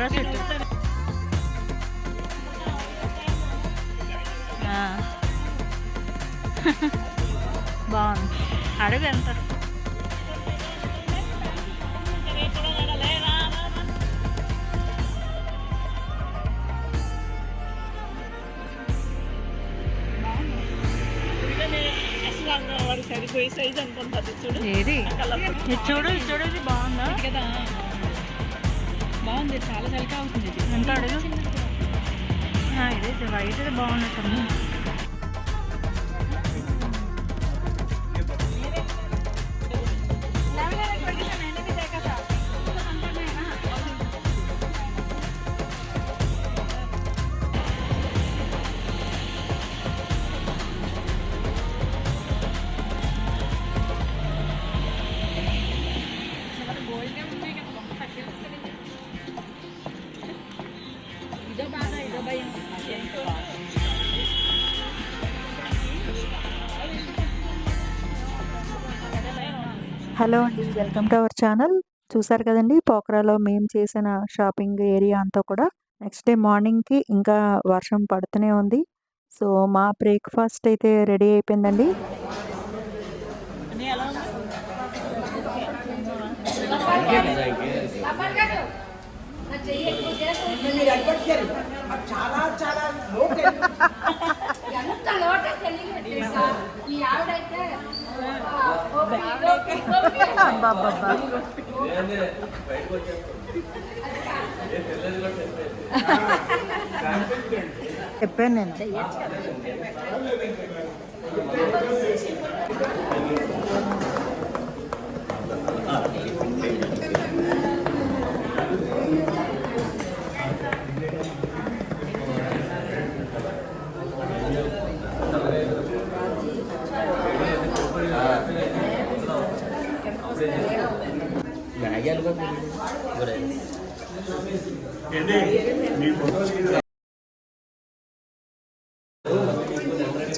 మర్ర చెట్టు. బాగుంది. అడుగు ఎంత? ఏది ఇది చూడు, చూడు, ఇది బాగుందా? బాగుంది, చాలా చలిగా అవుతుంది. ఎంత అడుగు? ఇదే వైట్ బాగున్నట్టుంది. హలో అండి, వెల్కమ్ టు అవర్ ఛానల్. చూసారు కదండి, పోఖరాలో మేము చేసిన షాపింగ్ ఏరియా అంతా కూడా. నెక్స్ట్ డే మార్నింగ్కి ఇంకా వర్షం పడుతూనే ఉంది. సో మా బ్రేక్ఫాస్ట్ అయితే రెడీ అయిపోయిందండి. చెప్పాను నేను.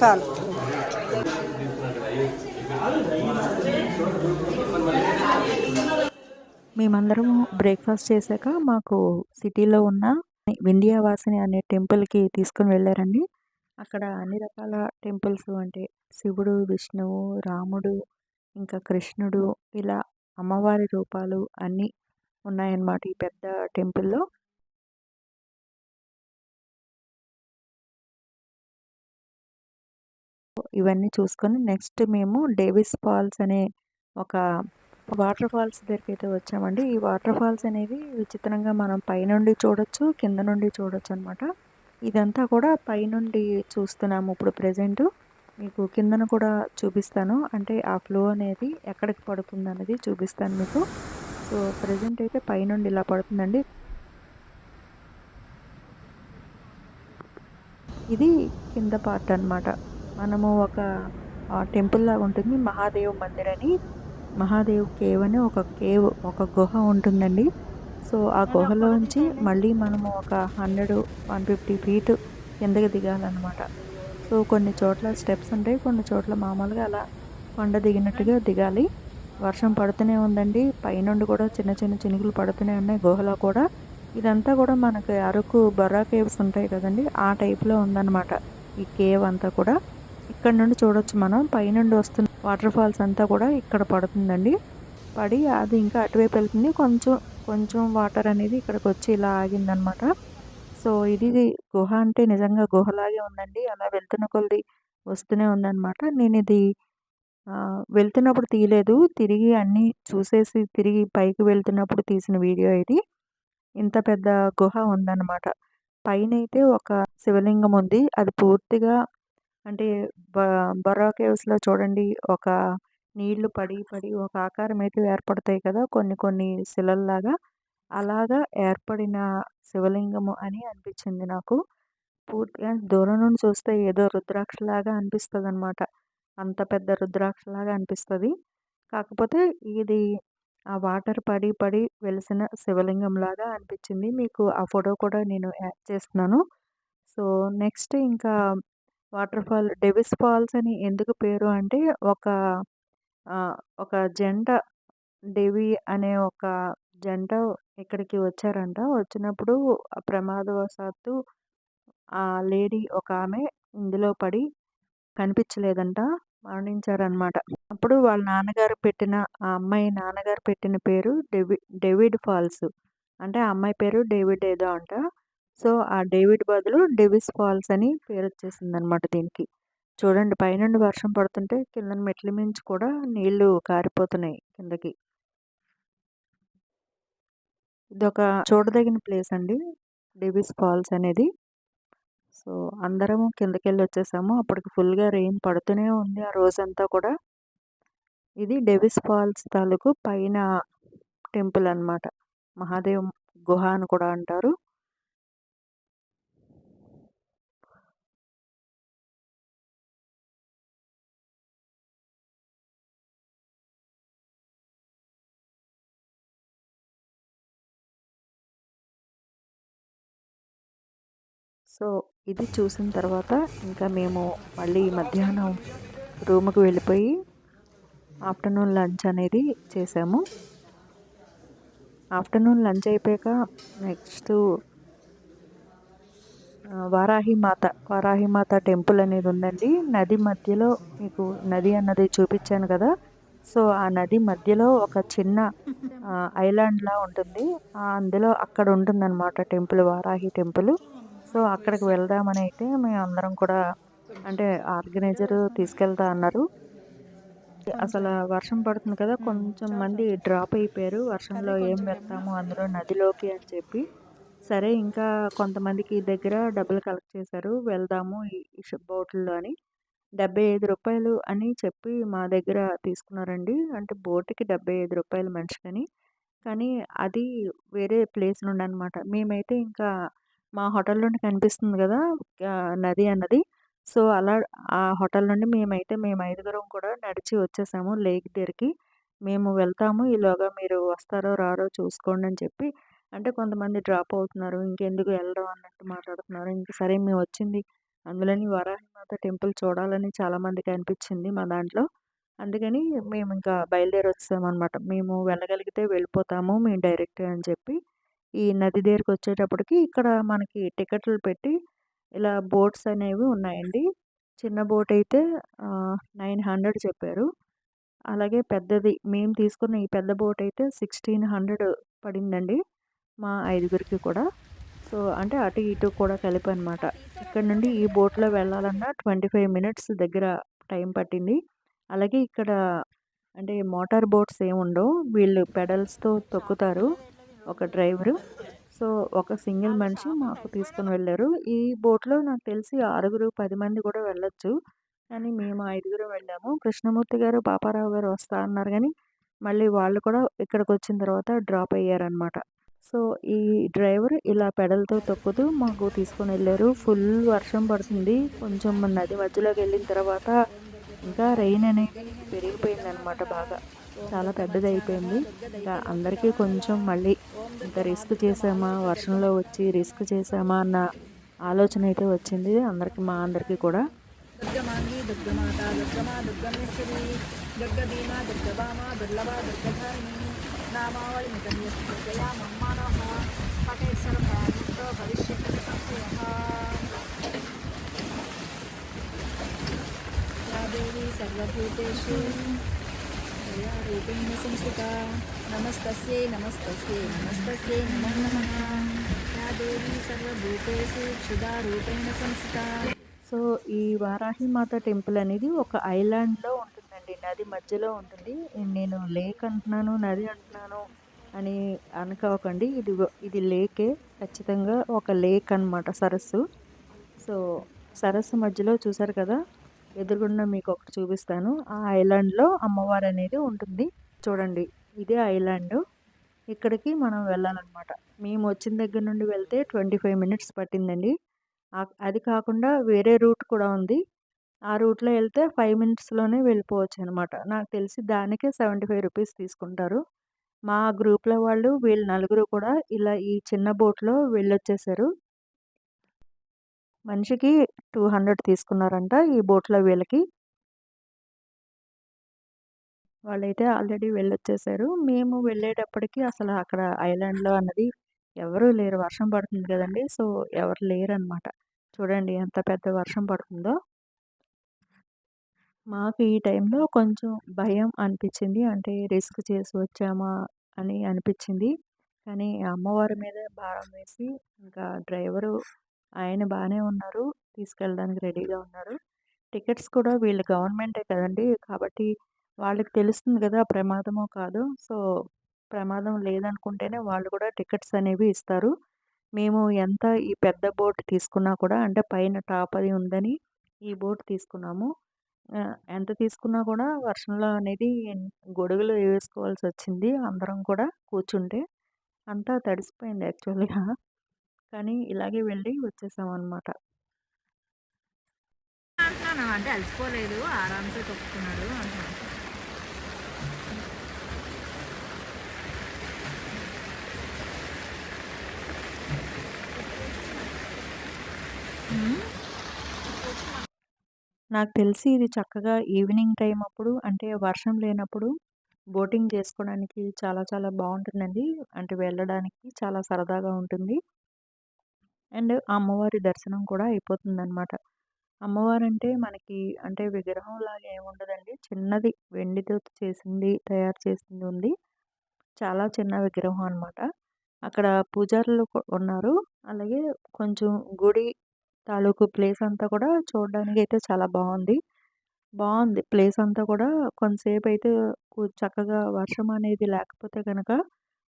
చాలు. మేమందరం బ్రేక్ఫాస్ట్ చేశాక మాకు సిటీలో ఉన్న వింధ్యావాసిని అనే టెంపుల్కి తీసుకుని వెళ్ళారండి. అక్కడ అన్ని రకాల టెంపుల్స్ అంటే శివుడు, విష్ణువు, రాముడు, ఇంకా కృష్ణుడు, ఇలా అమ్మవారి రూపాలు అన్నీ ఉన్నాయన్నమాట ఈ పెద్ద టెంపుల్లో. ఇవన్నీ చూసుకొని నెక్స్ట్ మేము డేవిస్ ఫాల్స్ అనే ఒక వాటర్ ఫాల్స్ దగ్గరికి అయితే వచ్చామండి. ఈ వాటర్ ఫాల్స్ అనేవి విచిత్రంగా మనం పైనుండి చూడొచ్చు, కింద నుండి చూడొచ్చు అనమాట. ఇదంతా కూడా పైనుండి చూస్తున్నాము ఇప్పుడు ప్రెజెంట్. మీకు కిందన కూడా చూపిస్తాను, అంటే ఆ ఫ్లో అనేది ఎక్కడికి పడుతుంది అనేది చూపిస్తాను మీకు. సో ప్రెజెంట్ అయితే పైనుండి ఇలా పడుతుందండి. ఇది కింద పార్ట్ అన్నమాట. మనము ఒక టెంపుల్ లాగా ఉంటుంది, మహాదేవ్ మందిర్ అని, మహాదేవ్ కేవ్ అని ఒక గుహ ఉంటుందండి. సో ఆ గుహలోంచి మళ్ళీ మనము ఒక 100-150 ఫీట్ కిందకి దిగాలన్నమాట. సో కొన్ని చోట్ల స్టెప్స్ ఉంటాయి, కొన్ని చోట్ల మామూలుగా అలా కొండ దిగినట్టుగా దిగాలి. వర్షం పడుతూనే ఉందండి, పైనుండి కూడా చిన్న చిన్న చినుకులు పడుతూనే ఉన్నాయి గుహలో కూడా. ఇదంతా కూడా మనకి అరకు బొర్రా కేవ్స్ ఉంటాయి కదండి, ఆ టైప్లో ఉందన్నమాట ఈ కేవ్ అంతా కూడా. ఇక్కడ నుండి చూడొచ్చు మనం, పైనుండి వస్తున్న వాటర్ ఫాల్స్ అంతా కూడా ఇక్కడ పడుతుందండి. పడి అది ఇంకా అటువైపు వెళ్తుంది, కొంచెం కొంచెం వాటర్ అనేది ఇక్కడికి వచ్చి ఇలా ఆగిందనమాట. సో ఇది గుహ అంటే నిజంగా గుహలాగే ఉందండి, అలా వెళ్తున్న కొద్ది వస్తూనే ఉందన్నమాట. నేను ఇది వెళ్తున్నప్పుడు తీయలేదు, తిరిగి అన్నీ చూసేసి తిరిగి పైకి వెళ్తున్నప్పుడు తీసిన వీడియో ఇది. ఇంత పెద్ద గుహ ఉందన్నమాట. పైనైతే ఒక శివలింగం ఉంది, అది పూర్తిగా అంటే బొర్రా కేవ్స్లో చూడండి, ఒక నీళ్లు పడి పడి ఒక ఆకారం అయితే ఏర్పడతాయి కదా కొన్ని కొన్ని శిలల్లాగా, అలాగా ఏర్పడిన శివలింగము అని అనిపించింది నాకు. పూర్తిగా దూరం నుండి చూస్తే ఏదో రుద్రాక్షలాగా అనిపిస్తుంది అనమాట, అంత పెద్ద రుద్రాక్షలాగా అనిపిస్తుంది. కాకపోతే ఇది ఆ వాటర్ పడి పడి వెలిసిన శివలింగం లాగా అనిపించింది. మీకు ఆ ఫోటో కూడా నేను యాడ్ చేస్తున్నాను. సో నెక్స్ట్ ఇంకా వాటర్ ఫాల్ డేవిస్ ఫాల్స్ అని ఎందుకు పేరు అంటే ఒక ఒక జంట, డెవి అనే ఒక జంట ఇక్కడికి వచ్చారంట. వచ్చినప్పుడు ప్రమాదవశాత్తు ఆ లేడీ ఒకామె ఇందులో పడి కనిపించలేదంట. మరణించారనమాట. అప్పుడు వాళ్ళ నాన్నగారు పెట్టిన ఆ అమ్మాయి నాన్నగారు పెట్టిన పేరు డేవిడ్ ఫాల్స్. అంటే ఆ అమ్మాయి పేరు డేవిడ్ ఏదో అంట. సో, ఆ డేవిడ్ బదులు డేవిస్ ఫాల్స్ అని పేరొచ్చేసిందనమాట దీనికి. చూడండి పైనుండి వర్షం పడుతుంటే కిందన మెట్ల మించి కూడా నీళ్లు కారిపోతున్నాయి కిందకి. ఇదొక చూడదగిన ప్లేస్ అండి. డేవిస్ ఫాల్స్ అనేది. సో, అందరము కిందకెళ్ళొచ్చేసాము. అప్పటికి ఫుల్‌గా రెయిన్ పడుతూనే ఉంది ఆ రోజంతా కూడా. ఇది డేవిస్ ఫాల్స్ తాలూకు పైన టెంపుల్ అన్నమాట. మహాదేవ్ గుహ అని కూడా అంటారు. సో, ఇది చూసిన తర్వాత ఇంకా మేము మళ్ళీ మధ్యాహ్నం రూమ్‌కి వెళ్ళిపోయి ఆఫ్టర్‌నూన్ లంచ్ అనేది చేసాము. ఆఫ్టర్‌నూన్ లంచ్ అయిపోయాక నెక్స్టు వారాహిమాత టెంపుల్ అనేది ఉందండి. నది మధ్యలో మీకు నది అన్నది చూపించాను కదా! సో, ఆ నది మధ్యలో ఒక చిన్న ఐలాండ్‌లా ఉంటుంది. అందులో అక్కడ ఉంటుందన్నమాట టెంపుల్ వారాహి టెంపుల్. సో, అక్కడికి వెళ్దామని అయితే మేమందరం కూడా అంటే ఆర్గనైజర్ తీసుకెళ్తా అన్నారు. అసల వర్షం పడుతుంది కదా! కొంచెం మంది డ్రాప్ అయిపోయారు. వర్షంలో ఏం వెళ్తాము అందులో నదిలోకి అని చెప్పి. సరే ఇంకా కొంతమందికి దగ్గర డబ్బులు కలెక్ట్ చేశారు. వెళ్దాము ఈ బోట్‌ల్లో అని. రూ. 75 అని చెప్పి మా దగ్గర తీసుకున్నారండి. అంటే బోట్‌కి రూ. 75 మనిషికని. కానీ అది వేరే ప్లేస్ నుండనమాట. మేమైతే ఇంకా మా హోటల్ నుండి కనిపిస్తుంది గదా! నది అన్నది. సో, అలా ఆ హోటల్ నుండి మేము ఐదుగురం కూడా నడిచి వచ్చేసాము లేక్ దగ్గరికి. మేము వెళ్తాము. ఈలోగా మీరు వస్తారో రారో చూసుకోండి అని చెప్పి అంటే కొంతమంది డ్రాప్ అవుతున్నారు. ఇంకెందుకు వెళ్ళడం అన్నట్టు మాట్లాడుతున్నారు. ఇంక సరే మేమొచ్చింది అందులోని వరాహమిమాత టెంపుల్ చూడాలని చాలామందికి అనిపిచ్చింది మా దాంట్లో. అందుకని మేమింకా బయలుదేరొచ్చేసామనమాట. మేము వెళ్ళగలిగితే వెళ్ళిపోతాము మేము డైరెక్ట్‌గా అని చెప్పి. ఈ నది దగ్గరికొచ్చేటప్పటికి ఇక్కడ మనకి టికెట్లు పెట్టి ఇలా బోట్స్ అనేవి ఉన్నాయండి. చిన్న బోటయితే 900 చెప్పారు. అలాగే పెద్దది మేము తీసుకున్న ఈ పెద్ద బోటయితే 1600 పడిందండి. మా ఐదుగురికి కూడా. సో, అంటే అటు ఇటు కూడా కలిపనమాట. ఇక్కడ నుండి ఈ బోట్‌లో వెళ్ళాలన్నా 25 మినిట్స్ దగ్గర టైం పట్టింది. అలాగే ఇక్కడ అంటే మోటార్ బోట్స్ ఏముండవు. వీళ్ళు పెడల్స్‌తో తొక్కుతారు ఒక డ్రైవరు. సో, ఒక సింగిల్ మనిషి మాకు తీసుకొని వెళ్లారు. ఈ బోట్‌లో నాకు తెలిసి 6గురు, 10 మంది కూడా వెళ్ళొచ్చు. కానీ మేము ఐదుగురం వెళ్ళాము. కృష్ణమూర్తి గారు, పాపారావు గారు వస్తా అన్నారు గానీ, మళ్ళీ వాళ్ళు కూడా ఇక్కడికొచ్చిన తర్వాత డ్రాప్ అయ్యారనమాట. సో, ఈ డ్రైవర్ ఇలా పెడల్‌తో తొక్కుతూ మాకు తీసుకొనెళ్లారు. ఫుల్ వర్షం పడుతుంది. కొంచెం నది మధ్యలోకెళ్ళిన తర్వాత ఇంకా రెయిన్ అనేది పెరిగిపోయిందనమాట బాగా. చాలా పెద్దదయిపోయింది. ఇంకా అందరికీ కొంచెం మళ్ళీ ఇంకా రిస్క్ చేశామా, వర్షంలో వచ్చి రిస్క్ చేశామా అన్న ఆలోచన అయితే వచ్చింది మా అందరికీ కూడా. దుర్గమాంగి దుర్గమాత దుర్గమా దుర్గమేశ్వరి దుర్గభీమా దుర్గభామా దుర్లభా దుర్గధారిణి నామావళి నిగమ్యా మమ్మానః పటేశ్వర భవిష్యత్ సంశయః या देवी सर्वभूतेषु दया रूपेण संस्थिता नमस्तस्यै नमस्तस्यै नमस्तस्यै नमो नमः या देवी सर्वभूतेषु क्षुधा रूपेण संस्थिता. సో, ఈ వారాహిమాత టెంపుల్ అనేది ఒక ఐలాండ్‌లో ఉంటుందండి. నది మధ్యలో ఉంటుంది. నేను లేక్ అంటున్నాను, నది అంటున్నాను అని అనుకోకండి. ఇది లేకే. ఖచ్చితంగా ఒక లేక్ అన్నమాట సరస్సు. సో, సరస్సు మధ్యలో చూసారు కదా! ఎదురుగుండా మీకొకటి చూపిస్తాను. ఆ ఐలాండ్‌లో అమ్మవారనేది ఉంటుంది. చూడండి ఇదే ఐలాండు. ఇక్కడికి మనం వెళ్ళాలన్నమాట. మేమొచ్చిన దగ్గర నుండి వెళ్తే 25 మినిట్స్ పట్టిందండి. అది కాకుండా వేరే రూట్ కూడా ఉంది. ఆ రూట్‌లో ఎళ్తే 5 మినిట్స్‌లోనే వెళ్ళిపోవచ్చనమాట. నాకు తెలిసి దానికే రూ. 75 తీసుకుంటారు. మా గ్రూప్‌లో వాళ్ళు వీళ్ళు నలుగురు కూడా ఇలా ఈ చిన్న బోట్‌లో వెళ్ళొచ్చేసారు. మనిషికి 200 తీసుకున్నారంట ఈ బోట్‌లో వీళ్ళకి. వాళ్ళైతే ఆల్రెడీ వెళ్ళొచ్చేసారు. మేము వెళ్ళేటప్పటికి అసలు అక్కడ ఐలాండ్‌లో అన్నది ఎవరూ లేరు. వర్షం పడుతుంది కదండీ! సో, ఎవరు లేరనమాట. చూడండి ఎంత పెద్ద వర్షం పడుతుందో. మాకు ఈ టైంలో కొంచెం భయం అనిపిచ్చింది. అంటే రిస్క్ చేసి వచ్చామా అని అనిపిచ్చింది. కానీ అమ్మవారి మీదే భారం వేసి ఇంకా డ్రైవరు ఆయన బానే ఉన్నారు. తీసుకెళ్ళడానికి రెడీగా ఉన్నారు. టికెట్స్ కూడా వీళ్ళు గవర్నమెంటే కదండీ! కాబట్టి వాళ్ళకి తెలుస్తుంది గదా! ప్రమాదమో కాదో. సో, ప్రమాదం లేదనుకుంటేనే వాళ్ళు కూడా టికెట్స్ అనేవి ఇస్తారు. మేము ఎంత ఈ పెద్ద బోట్ తీసుకున్నా కూడా అంటే పైన టాప్ అది ఉందని ఈ బోట్ తీసుకున్నాము. ఎంత తీసుకున్నా కూడా వర్షంలో అనేది గొడుగులు వేసుకోవాల్సొచ్చింది. అందరం కూడా కూర్చుంటే. అంతా తడిసిపోయింది యాక్చువల్‌గా. కానీ ఇలాగే వెళ్ళి వచ్చేసామనమాట. అంటున్నాను. అంటే అలసిపోలేదు. ఆరామ్‌సే తొక్కుకున్నాడు అంటున్నాను. హ్మ్. నాకు తెలిసి ఇది చక్కగా ఈవినింగ్ టైమ్ అప్పుడు అంటే వర్షం లేనప్పుడు బోటింగ్ చేసుకోవడానికి చాలా చాలా బావుంటుందండి. అంటే వెళ్ళడానికి చాలా సరదాగా ఉంటుంది. అండ్ అమ్మవారి దర్శనం కూడా అయిపోతుందనమాట. అమ్మవారంటే మనకి అంటే విగ్రహంలాగా ఏముండదండి. చిన్నది వెండితో చేసింది, తయారు చేసింది ఉంది. చాలా చిన్న విగ్రహం అనమాట. అక్కడ పూజారులు ఉన్నారు. అలాగే కొంచెం గుడి తాలూకు ప్లేస్ అంతా కూడా చూడడానికైతే చాలా బావుంది. బావుంది. ప్లేస్ అంతా కూడా కొంతసేపయితే చక్కగా వర్షం అనేది లేకపోతే గనక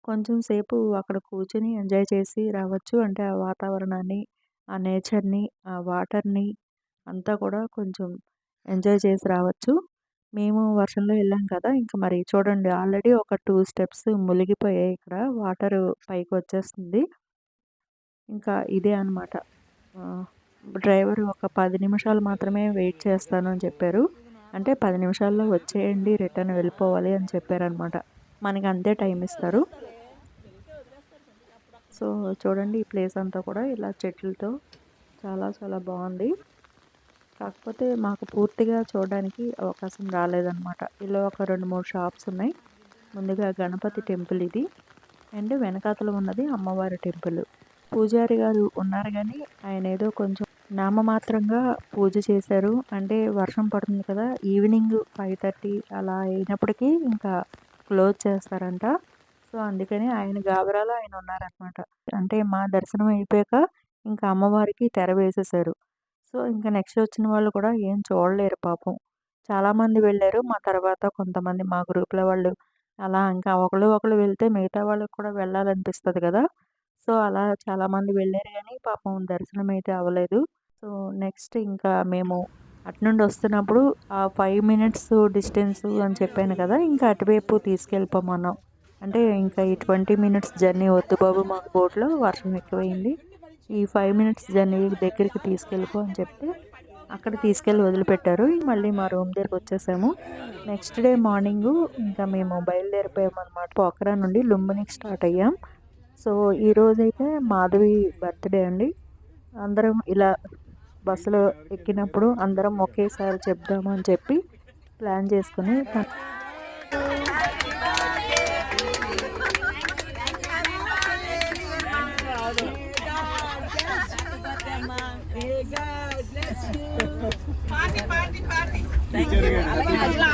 కొంచెం సేపు అక్కడ కూర్చొని ఎంజాయ్ చేసి రావచ్చు. అంటే ఆ వాతావరణాన్ని, ఆ నేచర్‌ని, ఆ వాటర్‌ని అంతా కూడా కొంచెం ఎంజాయ్ చేసి రావచ్చు. మేము వర్షంలో ఎళ్ళాం కదా! ఇంక మరి చూడండి ఆల్రెడీ ఒక 2 స్టెప్స్ మునిగిపోయాయి ఇక్కడ. వాటరు పైకొచ్చేస్తుంది. ఇంకా ఇదే అనమాట. ఆహ్, డ్రైవరు ఒక 10 నిమిషాలు మాత్రమే వెయిట్ చేస్తాను అని చెప్పారు. అంటే 10 నిమిషాల్లో వచ్చేయండి రిటర్న్ వెళ్ళిపోవాలి అని చెప్పారనమాట. మనకి అంతే టైమ్ ఇస్తారు. సో, చూడండి ఈ ప్లేస్ అంతా కూడా ఇలా చెట్లతో చాలా చాలా బావుంది. కాకపోతే మాకు పూర్తిగా చూడడానికి అవకాశం రాలేదనమాట. ఇలా ఒక 2, 3 షాప్స్ ఉన్నాయి. ముందుగా గణపతి టెంపుల్ ఇది. అండ్ వెనకాతల ఉన్నది అమ్మవారి టెంపుల్. పూజారి గారు ఉన్నారు గానీ, ఆయనేదో కొంచెం నామమాత్రంగా పూజ చేశారు. అంటే వర్షం పడుతుంది కదా! ఈవినింగ్ 5:30 అలా అయినప్పటికీ ఇంకా క్లోజ్ చేస్తారంట. సో, అందుకని ఆయన గాబరాలో ఆయన ఉన్నారనమాట. అంటే మా దర్శనం అయిపోయాక ఇంకా అమ్మవారికి తెర వేసేశారు. సో, ఇంక నెక్స్ట్ వచ్చిన వాళ్ళు కూడా ఏం చూడలేరు పాపం. చాలామంది వెళ్లారు. మా తర్వాత కొంతమంది మా గ్రూప్‌లో వాళ్ళు అలా ఇంకా ఒకళ్ళు ఒకళ్ళు వెళ్తే మిగతా వాళ్ళకి కూడా వెళ్ళాలనిపిస్తది గదా! సో, అలా చాలామంది వెళ్లారు గానీ పాపం దర్శనం అయితే అవ్వలేదు. సో, నెక్స్ట్ ఇంకా మేము అటునుండి వస్తున్నప్పుడు ఆ 5 మినిట్స్ డిస్టెన్స్ అని చెప్పాను కదా! ఇంకా అటువైపు తీసుకెళ్ళిపోమన్నాం. అంటే ఇంకా ఈ 20 మినిట్స్ జర్నీ వద్దు బాబు మాకు బోట్‌లో వర్షం ఎక్కువయింది. ఈ 5 మినిట్స్ జర్నీ దగ్గరికి తీసుకెళ్ళిపో అని చెప్తే అక్కడ తీసుకెళ్ళి వదిలిపెట్టారు. మళ్ళీ మా రూమ్ దగ్గరకొచ్చేసాము. నెక్స్ట్ డే మార్నింగు ఇంకా మేము బయలుదేరిపోయామనమాట. పోఖరా నుండి లుంబినికి స్టార్ట్ అయ్యాం. సో, ఈరోజైతే మాధవి బర్త్‌డే అండి. అందరం ఇలా బస్సులో ఎక్కినప్పుడు అందరం ఒకేసారి చెప్దాము అని చెప్పి ప్లాన్ చేసుకొని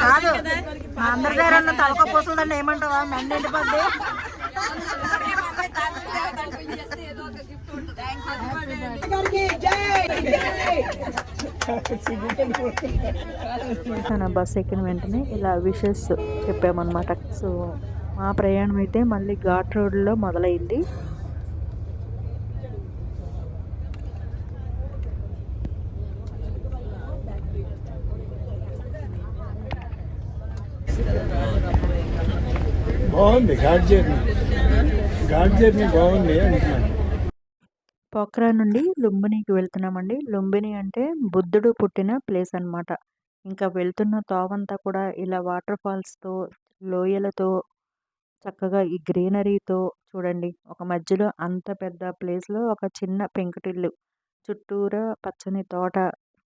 కాదు. మా అందరి దగ్గర ఉన్న తలక పూసలదండి ఏమంటావా? మెండ ఎండిపోద్ది. తన బస్ ఎక్కిన వెంటనే ఇలా విషెస్ చెప్పామన్నమాట. సో, మా ప్రయాణం అయితే మళ్ళీ ఘాట్ రోడ్‌లో మొదలైంది. బాగుంది ఘాట్ జర్నీ. ఘాట్ జర్నీ బాగుంది అంటున్నాను. పోఖ్రా నుండి లుంబినికి వెళ్తున్నామండి. లుంబిని అంటే బుద్ధుడు పుట్టిన ప్లేస్ అన్నమాట. ఇంకా వెళ్తున్న తోవంతా కూడా ఇలా వాటర్ ఫాల్స్‌తో, లోయలతో చక్కగా ఈ గ్రీనరీతో చూడండి. ఒక మధ్యలో అంత పెద్ద ప్లేస్‌లో ఒక చిన్న పెంకుటిల్లు. చుట్టూరా పచ్చని తోట.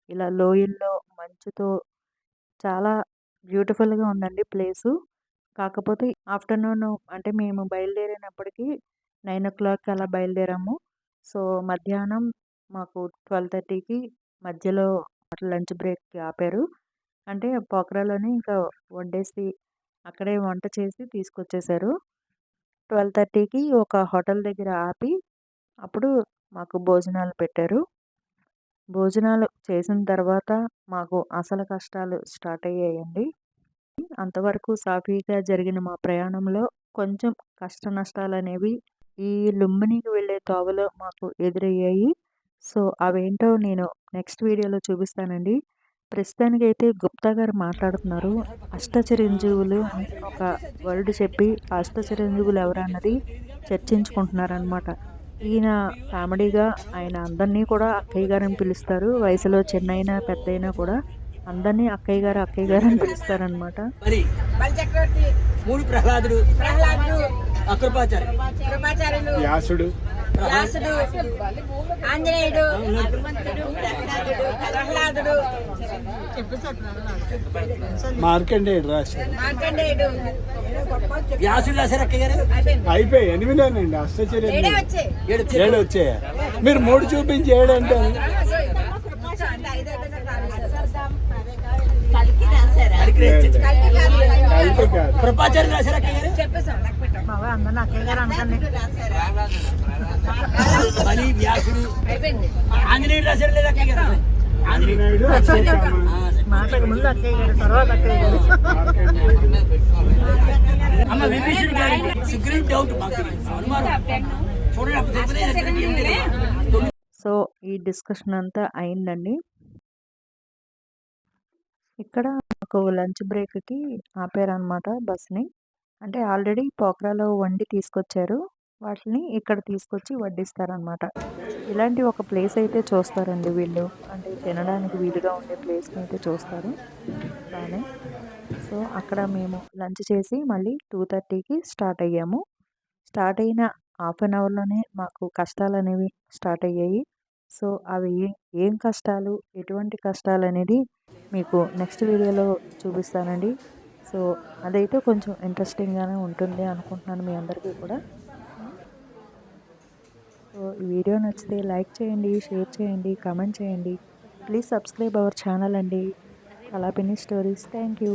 ఇలా లోయల్లో మంచుతో చాలా బ్యూటిఫుల్గా ఉందండి ప్లేసు. కాకపోతే ఆఫ్టర్నూన్ అంటే మేము బయలుదేరినప్పటికి 9 o'clock అలా బయలుదేరాము. సో మధ్యాహ్నం మాకు 12:30కి మధ్యలో లంచ్ బ్రేక్కి ఆపారు. అంటే పోఖరాలోనే ఇంకా వండేసి అక్కడే వంట చేసి తీసుకొచ్చేసారు. 12:30కి ఒక హోటల్ దగ్గర ఆపి అప్పుడు మాకు భోజనాలు పెట్టారు. భోజనాలు చేసిన తర్వాత మాకు అసలు కష్టాలు స్టార్ట్ అయ్యాయండి. అంతవరకు సాఫీగా జరిగిన మా ప్రయాణంలో కొంచెం కష్ట నష్టాలనేవి ఈ లుంబినికి వెళ్ళే తోవలో మాకు ఎదురయ్యాయి. సో అవేంటో నేను నెక్స్ట్ వీడియోలో చూపిస్తానండి. ప్రస్తుతానికైతే గుప్తా గారు మాట్లాడుతున్నారు. అష్టచిరంజీవులు అని ఒక వర్డ్ చెప్పి ఆ అష్టచిరంజీవులు ఎవరన్నది చర్చించుకుంటున్నారనమాట. ఈయన కామెడీగా ఆయన అందరినీ కూడా అక్కయ్య గారని పిలుస్తారు. వయసులో చిన్నైనా పెద్దయినా కూడా అందరినీ అక్కయ్య గారు అని పిలుస్తారనమాట. మరి బలిచక్రవర్తి, మూడు ప్రహ్లాదుడు, కృపాచార్యులు, వ్యాసుడు, ఆంజనేయుడు, ప్రహ్లాదుడు, మార్కండేయుడు రాశారు. మార్కండేయుడు, వ్యాసుడు రాశారు అక్కయ్య గారు. అయిపోయి 8 అష్టచర్య 7 వచ్చాయా? మీరు 3 చూపించి 7 అంటే కృపాచార్యులు రాశారు అక్కయ్య గారు. బాబా అందరిని అక్కయ్య గారు అనుకోండి. బలి, వ్యాసుడు, ఆంజనేయుడు రాశారు లేదా అక్కయ్య గారు? ఆంజనేయుడు, మాట్లాడే ముందు అక్కయ్య గారు, తర్వాత అక్కయ్య గారు. అమ్మ విభీషణుడు గారి సుగ్రీవ్ డౌట్ మాకు అనుమానం చూడండి. సో ఈ డిస్కషన్ అంతా అయిందండి. ఇక్కడ మాకు లంచ్ బ్రేక్కి ఆపారనమాట బస్ని. అంటే ఆల్రెడీ పోఖరాలో వండి తీసుకొచ్చారు. వాటిని ఇక్కడ తీసుకొచ్చి వడ్డిస్తారనమాట. ఇలాంటి ఒక ప్లేస్ అయితే చూస్తారండి వీళ్ళు. అంటే తినడానికి వీలుగా ఉండే ప్లేస్ని అయితే చూస్తారు బాగానే. సో అక్కడ మేము లంచ్ చేసి మళ్ళీ 2:30కి స్టార్ట్ అయ్యాము. స్టార్ట్ అయిన హాఫ్ అన్ అవర్లోనే మాకు కష్టాలు అనేవి స్టార్ట్ అయ్యాయి. సో అవి ఏం కష్టాలు, ఎటువంటి కష్టాలు అనేది మీకు నెక్స్ట్ వీడియోలో చూపిస్తానండి. సో అదైతే కొంచెం ఇంట్రెస్టింగ్గానే ఉంటుంది అనుకుంటున్నాను మీ అందరికీ కూడా. సో ఈ వీడియో నచ్చితే లైక్ చేయండి, షేర్ చేయండి, కామెంట్ చేయండి. ప్లీజ్ సబ్స్క్రైబ్ అవర్ ఛానల్ అండి, కళాపిని స్టోరీస్. Thank you.